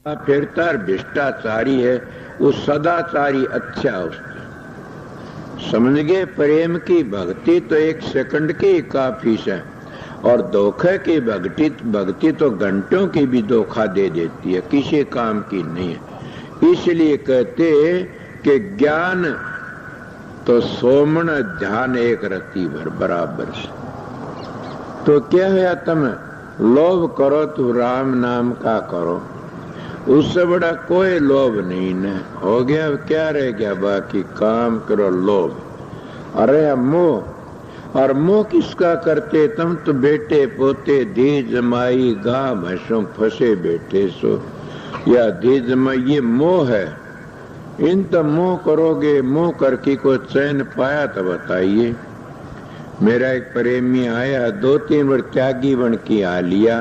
फिरता और भ्रष्टाचारी है, वो सदाचारी अच्छा उससे। समझ गए? प्रेम की भक्ति तो एक सेकंड की काफी है, और धोखे की भक्ति तो घंटों की भी धोखा दे देती है, किसी काम की नहीं है। इसलिए कहते कि ज्ञान तो सोमन ध्यान एक रति भर बराबर से। तो क्या है, तुम लोभ करो तो राम नाम का करो, उससे बड़ा कोई लोभ नहीं न हो गया। क्या रह गया बाकी? काम करो लोभ। अरे मोह, और मोह किसका करते? तुम तो बेटे पोते धी जमाई गां भैंसों फंसे बैठे सो, या धी जमाई, ये मोह है। इन तो मोह करोगे, मोह करके को चैन पाया तो बताइए। मेरा एक प्रेमी आया, 2-3 बार त्यागी बन के आ लिया,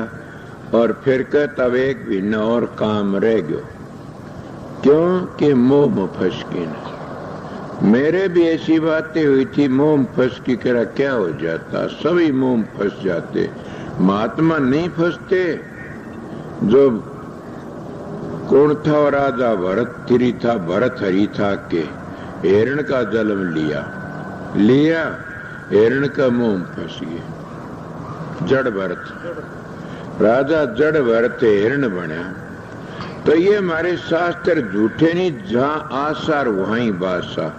और फिर कह तब एक भी न और काम रह गयो। क्यों? कि मोह में फंस के न। मेरे भी ऐसी बातें हुई थी, मोह में फंस के करा क्या हो जाता, सभी मोह में फंस जाते। महात्मा नहीं फंसते। जो कौन था वो राजा भरत हरि था, भरत हरि था के हिरण का जन्म लिया, हिरण का मुंह फंस गए। जड़ भरत राजा, जड़ भरत हिरण बना। तो ये हमारे शास्त्र झूठे नहीं, जहां आसार वहीं बासा।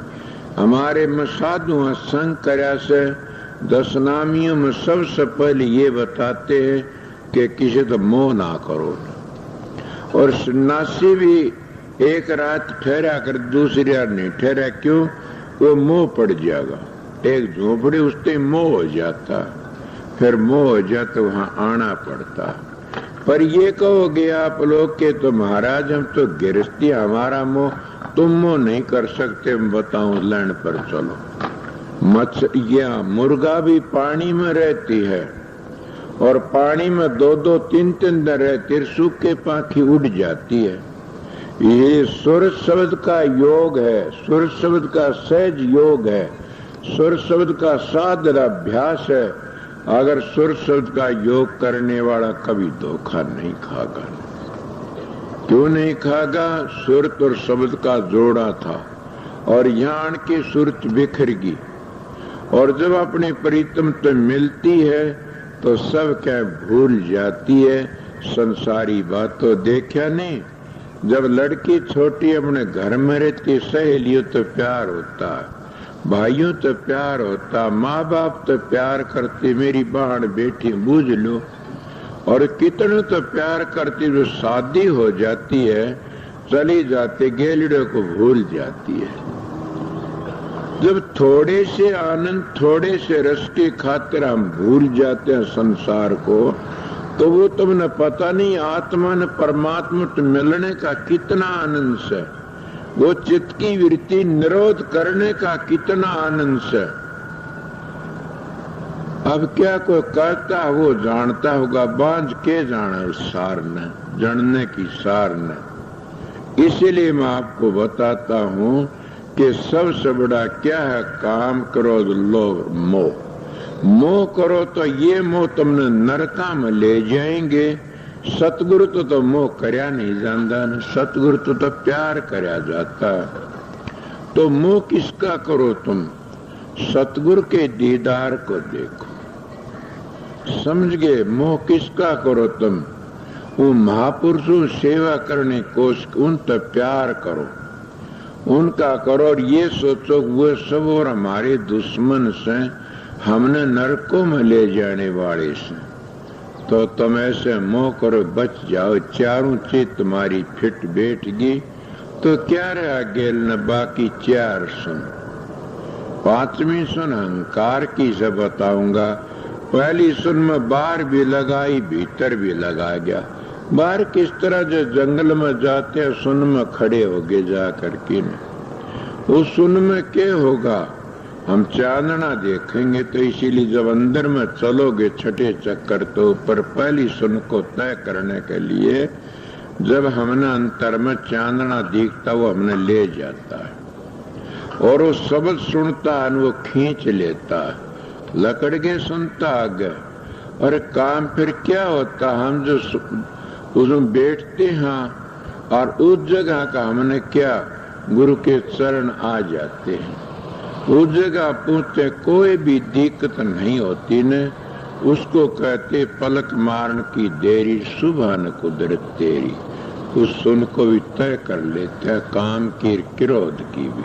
हमारे में साधु संग कर्या से दशनामियों में सबसे पहले ये बताते हैं कि किसी तो मोह ना करो। और सन्यासी भी एक रात ठहरा कर दूसरी रात नहीं ठहरा। क्यों? वो मोह पड़ जाएगा। एक झोपड़ी उससे मोह हो जाता, फिर मोह हो जाता, वहां आना पड़ता। पर ये कहोगे आप लोग के तो महाराज हम तो गृहस्थी, हमारा मोह, तुम मोह नहीं कर सकते। मैं बताऊं, लैंड पर चलो। मछलियां, मुर्गा भी पानी में रहती है, और पानी में 2-2, 3-3 दिन रहती, सूखे पाखी उड़ जाती है। ये सुर शब्द का योग है, सुर शब्द का सहज योग है, सुर शब्द का साधन अभ्यास है। अगर सुर शब्द का योग करने वाला कभी धोखा नहीं खागा। क्यों नहीं खागा? सुरत और शब्द का जोड़ा था, और यहाँ के सुरत बिखर गई। और जब अपने प्रीतम तो मिलती है तो सब क्या भूल जाती है। संसारी बात तो देखा नहीं। जब लड़की छोटी अपने घर में रहती, सहेलियों तो प्यार होता, भाइयों तो प्यार होता, माँ बाप तो प्यार करते, मेरी बहन बेटी बूझ लो। और कितने तो प्यार करती, जो शादी हो जाती है चली जाती, गेलड़े को भूल जाती है। जब थोड़े से आनंद, थोड़े से रस की खातिर हम भूल जाते हैं संसार को, तो वो तुमने पता नहीं आत्मा ने परमात्मा से मिलने का कितना आनंद है, वो चित्त की वृत्ति निरोध करने का कितना आनंद है। अब क्या कोई कहता है वो जानता होगा, बांझ के जाने उस सार ने, जानने की सार ने। इसीलिए मैं आपको बताता हूं कि सबसे बड़ा क्या है? काम करो, लोभ मोह। मोह करो तो ये मोह तुमने नरका में ले जाएंगे। सतगुरु तो मोह करया नहीं जानता न, सतगुरु तो प्यार करया जाता। तो मोह किसका करो तुम? सतगुरु के दीदार को देखो। समझ गए? मोह किसका करो तुम? वो महापुरुषों सेवा करने को, उन तो प्यार करो, उनका करो। और ये सोचो वो सब और हमारे दुश्मन से, हमने नरकों में ले जाने वाले से। तो तुम ऐसे मोह करो, बच जाओ। चारों चीज तुम्हारी फिट बैठ गई तो क्या रहा गेल न? बाकी 4 सुन। 5वीं सुन अहंकार की से बताऊंगा। पहली सुन में बाहर भी लगाई, भीतर भी लगा गया। बाहर किस तरह जो जंगल में जाते हैं, सुन में खड़े हो गए जा करके न। उस सुन में क्या होगा? हम चांदना देखेंगे। तो इसीलिए जब अंदर में चलोगे छठे चक्कर, तो ऊपर पहली सुन को तय करने के लिए जब हमने अंतर में चांदना दिखता, वो हमने ले जाता है, और वो शब्द सुनता है, वो खींच लेता है। लकड़ के सुनता आगे। और काम फिर क्या होता? हम जो उसमें बैठते हैं, और उस जगह का हमने क्या, गुरु के चरण आ जाते हैं। उस जगह पूछते कोई भी दिक्कत नहीं होती न, उसको कहते पलक मारन की देरी, सुबह न कुदरत तेरी। उस सुन को भी तय कर लेते हैं, काम की क्रोध की भी,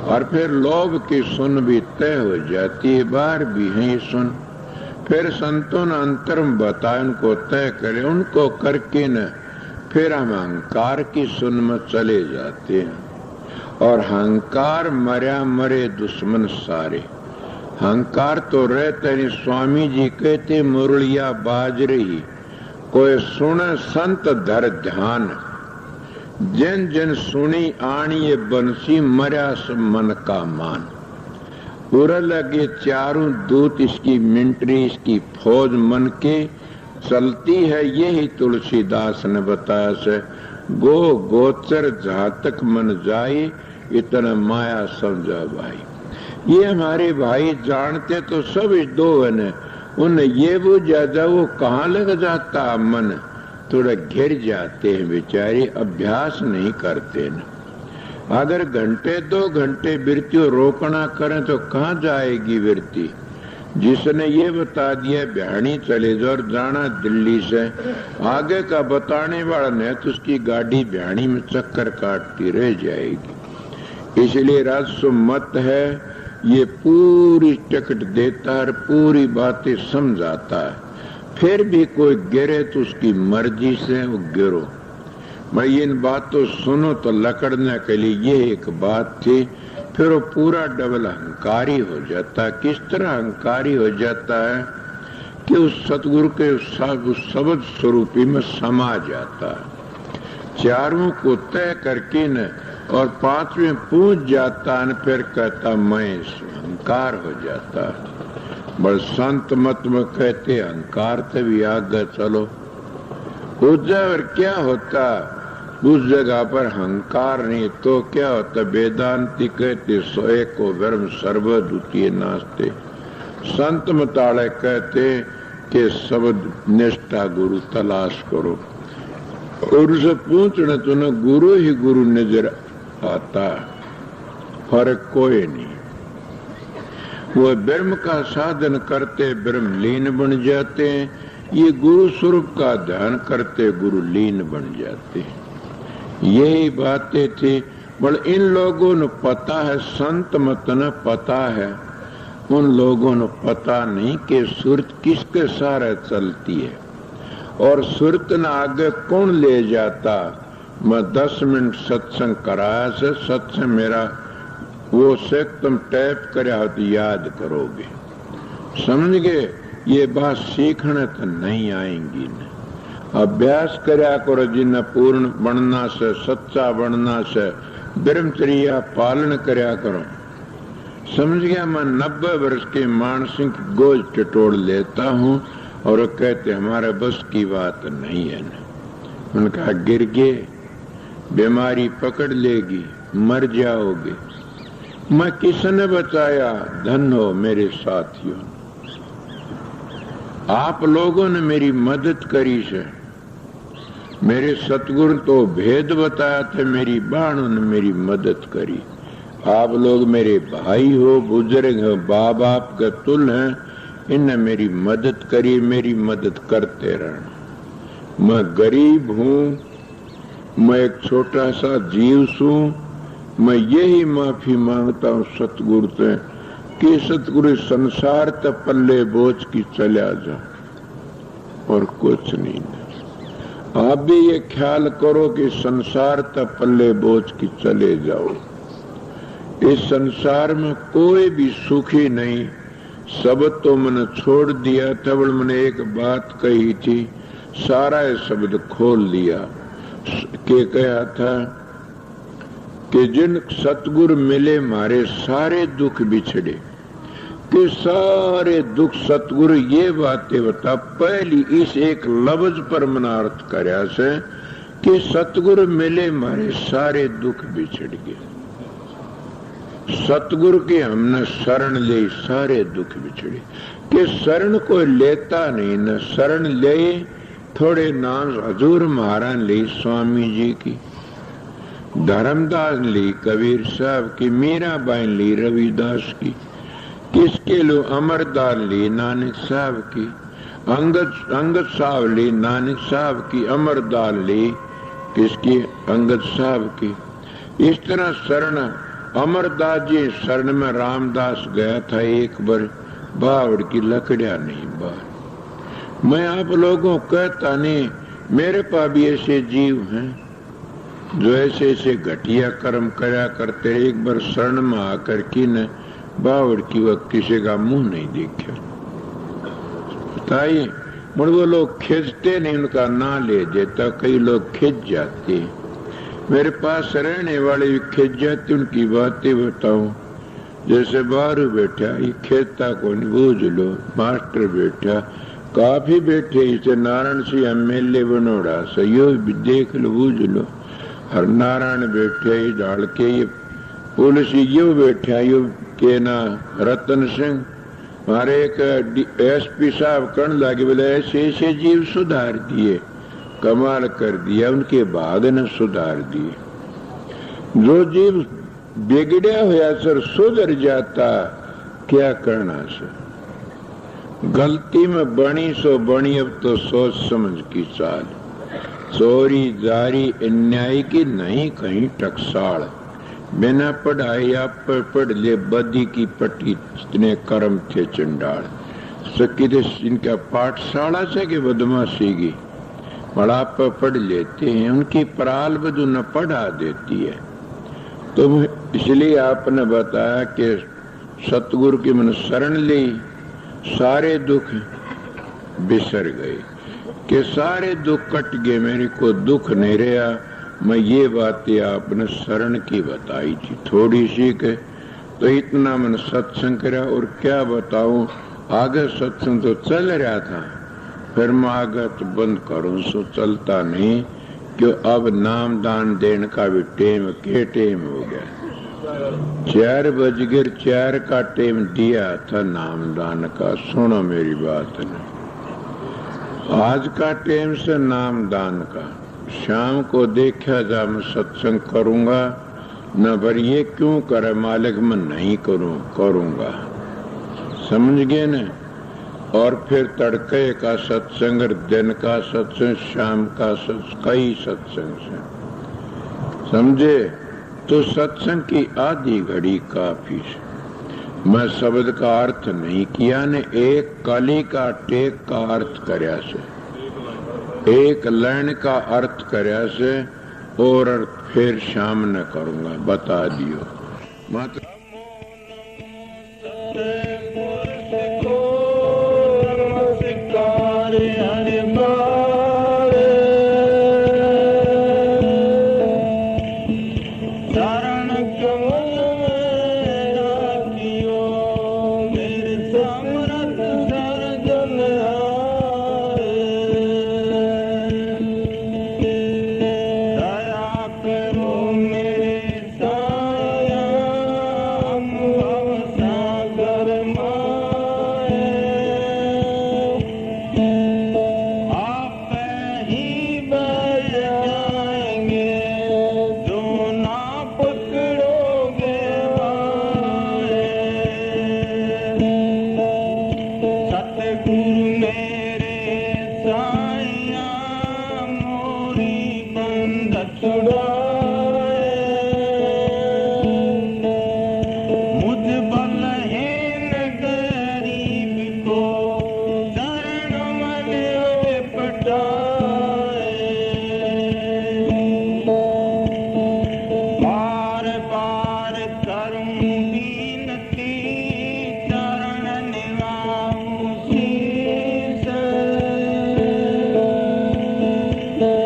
और फिर लोभ की सुन भी तय हो जाती है, बाहर भी है सुन। फिर संतों ने अंतर में बताया, उनको तय करे, उनको करके न फिर हम अहंकार की सुन में चले जाते हैं। और अहंकार मर्या मरे दुश्मन सारे। अहंकार तो रहते नहीं, स्वामी जी कहते मुरलिया बाज रही, कोई सुन संत धर ध्यान, जिन जिन सुनी आनी ये बंसी, मर्या सब मन का मान। पूरा लगे चारों दूत इसकी मिंट्री, इसकी फौज मन के चलती है, यही तुलसीदास ने बताया से। गो गोचर जहाँ तक मन जाए, इतना माया समझा भाई। ये हमारे भाई जानते तो सब इस दो है, उन्हें ये वो ज्यादा वो कहाँ लग जाता मन, थोड़ा घिर जाते हैं बेचारे, अभ्यास नहीं करते न। अगर घंटे 2 घंटे वृत्ति रोकना करें तो कहाँ जाएगी वृत्ति। जिसने ये बता दिया बिहानी चले जाओ और जाना दिल्ली से, आगे का बताने वाला ने तो उसकी गाड़ी बिहानी में चक्कर काटती रह जाएगी। इसलिए राजस्व मत है, ये पूरी टिकट देता है, पूरी बातें समझाता है। फिर भी कोई गिरे तो उसकी मर्जी से वो गिरो। भाई इन बातों सुनो तो लकड़ने के लिए ये एक बात थी। फिर वो पूरा डबल अहंकारी हो जाता है। किस तरह अहंकारी हो जाता है कि उस सतगुरु के उस शब्द स्वरूपी में समा जाता है, चारों को तय करके न, और 5वें पूछ जाता है, फिर कहता मैं, अहंकार हो जाता है। बस संत मत में कहते अहंकार से भी आगे चलो। उस जगह क्या होता, उस जगह पर अहंकार नहीं तो क्या होता, वेदांति कहते सोए को ब्रह्म सर्वद्वितीय नास्ते। संत मताड़े कहते कि शब्द निष्ठा गुरु तलाश करो, और उसे पूछना तो न गुरु ही गुरु नजर आता, फर्क कोई नहीं। वो ब्रह्म का साधन करते ब्रह्म लीन बन जाते हैं, ये गुरु स्वरूप का ध्यान करते गुरु लीन बन जाते हैं। यही बातें थी। बल इन लोगों ने पता है, संत मत न पता है, उन लोगों ने पता नहीं कि सुरत किसके सहारे चलती है और सुरत न आगे कौन ले जाता। मैं 10 मिनट सत्संग कराया से, सत्संग मेरा वो से तुम टैप कर तो याद करोगे, समझ गए। ये बात सीखने तो नहीं आएंगी न, अभ्यास करया करो। जिन पूर्ण बनना से, सच्चा बनना से, ब्रह्मचर्या पालन करया करो। समझ गया। मैं 90 वर्ष के मानसिक गोज टटोड़ लेता हूँ और कहते हमारे बस की बात नहीं है न। उनका गिर गए, बीमारी पकड़ लेगी, मर जाओगे। मैं किसने बचाया, धन हो मेरे साथियों, आप लोगों ने मेरी मदद करी से। मेरे सतगुरु तो भेद बताया थे, मेरी बहनों ने मेरी मदद करी। आप लोग मेरे भाई हो, बुजुर्ग हो, बाप बाप के तुल हैं, इनने मेरी मदद करी, मेरी मदद करते रहना। मैं गरीब हूँ, मैं एक छोटा सा जीव हूँ, मैं यही माफी मांगता हूँ सतगुरु से कि सतगुरु संसार त पल्ले बोझ की चला जा, और कुछ नहीं। आप भी ये ख्याल करो कि संसार त पल्ले बोझ की चले जाओ। इस संसार में कोई भी सुखी नहीं। सब तो मैंने छोड़ दिया था, बल मैंने एक बात कही थी, सारा शब्द खोल दिया। के कहा था कि जिन सतगुरु मिले मारे सारे दुख बिछड़े, कि सारे दुख सतगुरु ये बातें बता। पहली इस एक लफ्ज पर मना अर्थ करया से कि सतगुरु मिले मारे सारे दुख बिछड़ गए। सतगुरु के हमने शरण ले, सारे दुख बिछड़े। कि शरण कोई लेता नहीं, न शरण ले थोड़े नाम हजूर महाराज ली स्वामी जी की, धर्मदास ली कबीर साहब की, मीराबाई ली रविदास की, किसके लो अमरदास ली नानक साहब की, अंगद साहब ली नानक साहब की, अमरदास ली किसकी अंगद साहब की। इस तरह शरण अमरदास जी शरण में रामदास गया था एक बार, बावड़ की लकड़िया नहीं बार। मैं आप लोगों को कहता नहीं, मेरे पास भी ऐसे जीव हैं जो ऐसे ऐसे घटिया कर्म करा करते, एक बार शरण में आकर की न बावड़ की वक्त किसी का मुंह नहीं देखा। बताइए, मुझे वो लोग खींचते नहीं, उनका ना ले देता, कई लोग खींच जाते हैं। मेरे पास रहने वाले भी खींच जाते, उनकी बातें बताऊं। जैसे बाहर बैठा, ये खेता कौन बूझ लो, मास्टर बैठा, काफी बैठे, इसे नारायण सिंह एमएलए बनोड़ा से यो भी देख लो, बूझ लो। हर नारायण बैठे डाल के, ये पुलिस यो बैठा, यो के ना रतन सिंह, हमारे एक एसपी साहब कहने लगे, बोले ऐसे ऐसे जीव सुधार दिए, कमाल कर दिया, उनके भाग ने सुधार दिए। जो जीव बिगड़िया हुआ सर सुधर जाता, क्या करना सर, गलती में बनी सो बनी, अब तो सोच समझ की चाल, चोरी जारी अन्याय की नहीं कहीं टकसाल, बिना पढ़ाई आप पर पढ़ ले बदी की पट्टी, इतने कर्म थे चंडाल। सकी इनका पाठशाला से कि बदमाशी की बड़ा पर पढ़ लेते हैं, उनकी पराल बदू न पढ़ा देती है। तो इसलिए आपने बताया कि सतगुरु की मन शरण ली, सारे दुख बिसर गए, कि सारे दुख कट गए, मेरे को दुख नहीं रहा। मैं ये बातें आपने शरण की बताई थी थोड़ी सी के, तो इतना मैंने सत्संग करा, और क्या बताऊं, आगे सत्संग तो चल रहा था, फिर मैं आगे तो बंद करूं सो चलता नहीं, क्यों अब नाम दान देने का भी टेम के टेम हो गया। 4 बज गए, 4 का टेम दिया था नाम दान का। सुनो मेरी बात ने, आज का टेम से नाम दान का, शाम को देखा जा मैं सत्संग करूंगा न, पर ये क्यों करे मालिक, मैं नहीं करूंगा, समझ गए न। और फिर तड़के का सत्संग, दिन का सत्संग, शाम का सत्संग, कई सत्संग से, समझे। तो सत्संग की आधी घड़ी काफी है। मैं शब्द का अर्थ नहीं किया ने, एक कली का टेक का अर्थ करया से, एक लाइन का अर्थ करया से, और फिर शाम न करूंगा, बता दियो मात्र।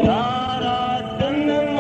तारा जन्म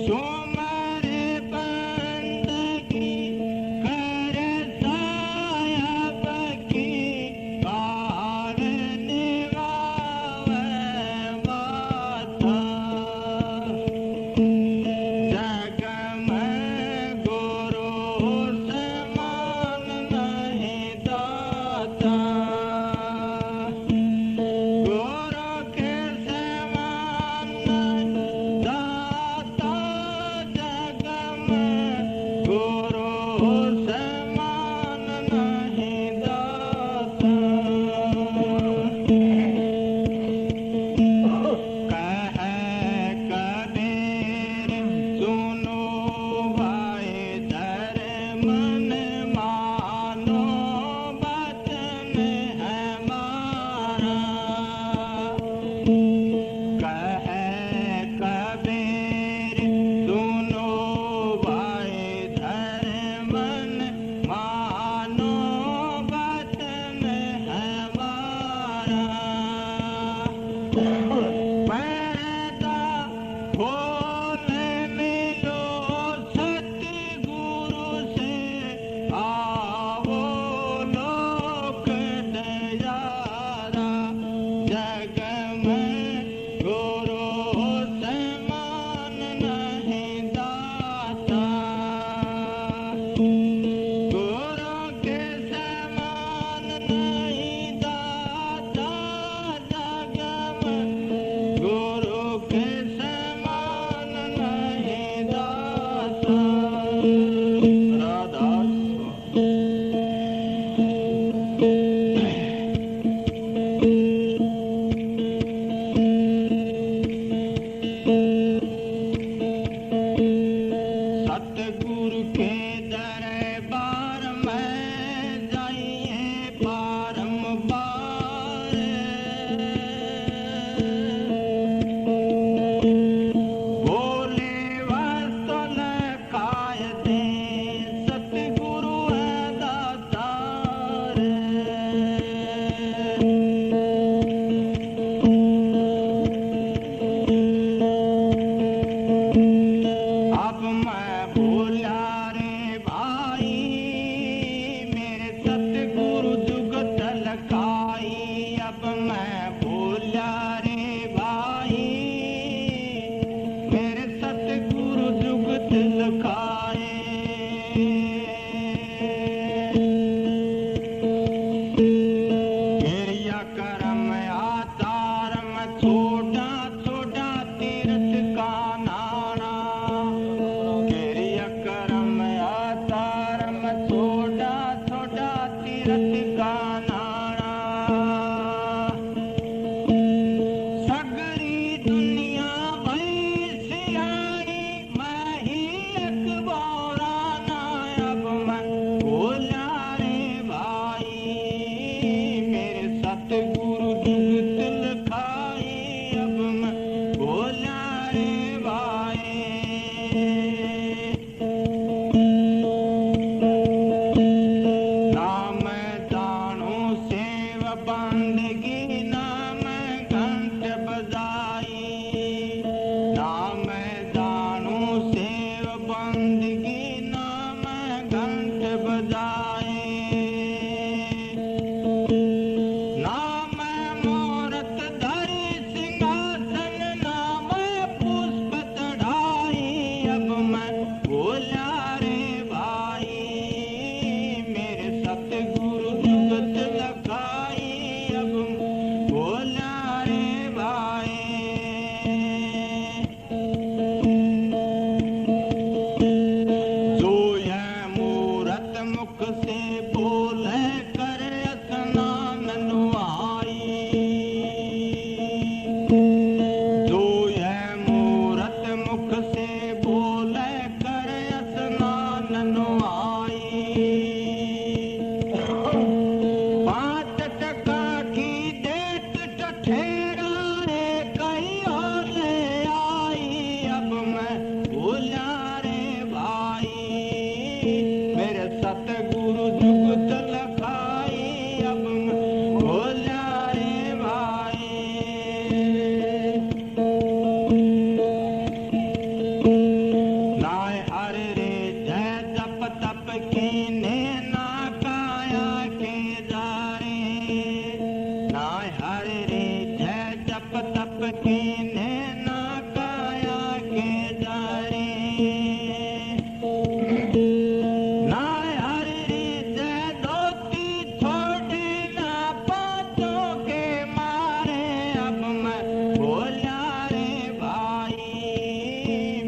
सुमर बंदगी तीरथ का नारा, सगरी दुनिया भई सियाणी, मैं ही एक बोरा ना अब मैं बोला रे भाई, मेरे सतगुरु जुगत लखाई, अब मैं बोला रे भाई। बंदगी नाम घंट बजाई, नाम दानू सेव बंदगी नाम घंट बजाए, नाम मूरत धरी सिंहासन, नाम पुष्प चढ़ाई, अब मैं बोला रे भाई, मेरे सतगुरु जुगत लखाई, बोला रे भाई। जो यह मूरत मुख से बोले कर स्नान नुआई, जो यह मूरत मुख से बोले कर स्नान नुआई, पाँच टका की देत ठठेरा रे कहीं और ले आई, अब मैं बोला रे भाई, मेरे सतगुरु जुगत लखाई, अब मैं बोला रे भाई। नाय हर रे जय जप तप कीने, ना काया के जारे, नाय हर रे जय जप तप कीने, ना काया के जारे, नाय हर रे जय धोती छोड़े, ना पाँचों के मारे, अब मैं बोला रे भाई,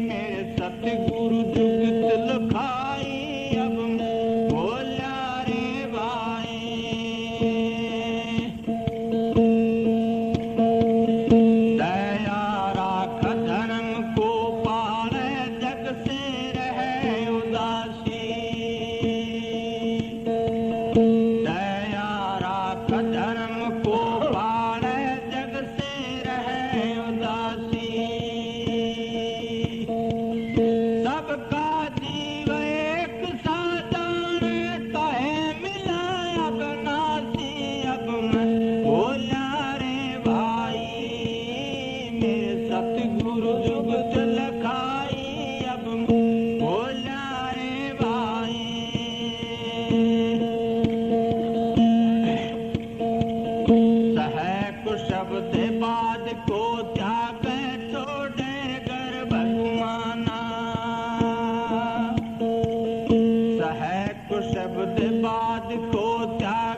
मेरे सतगुरु जुगत लखाई, अब मैं बोला रे भाई। दया राख धर्म को पाले, जग से रहे उदासी, दया राख धर्म को पाले, जग से रहे उदासी, सबका जीव एक सा जाने, कहे मिला अब नासी, अब मैं बोला रे भाई, मेरे सतगुरु जुगत लखाई, अब मैं बोला रे भाई। सहक शब्द बाद को त्याग छोड़े घर भगवाना, सहक शब्द बाद को त्याग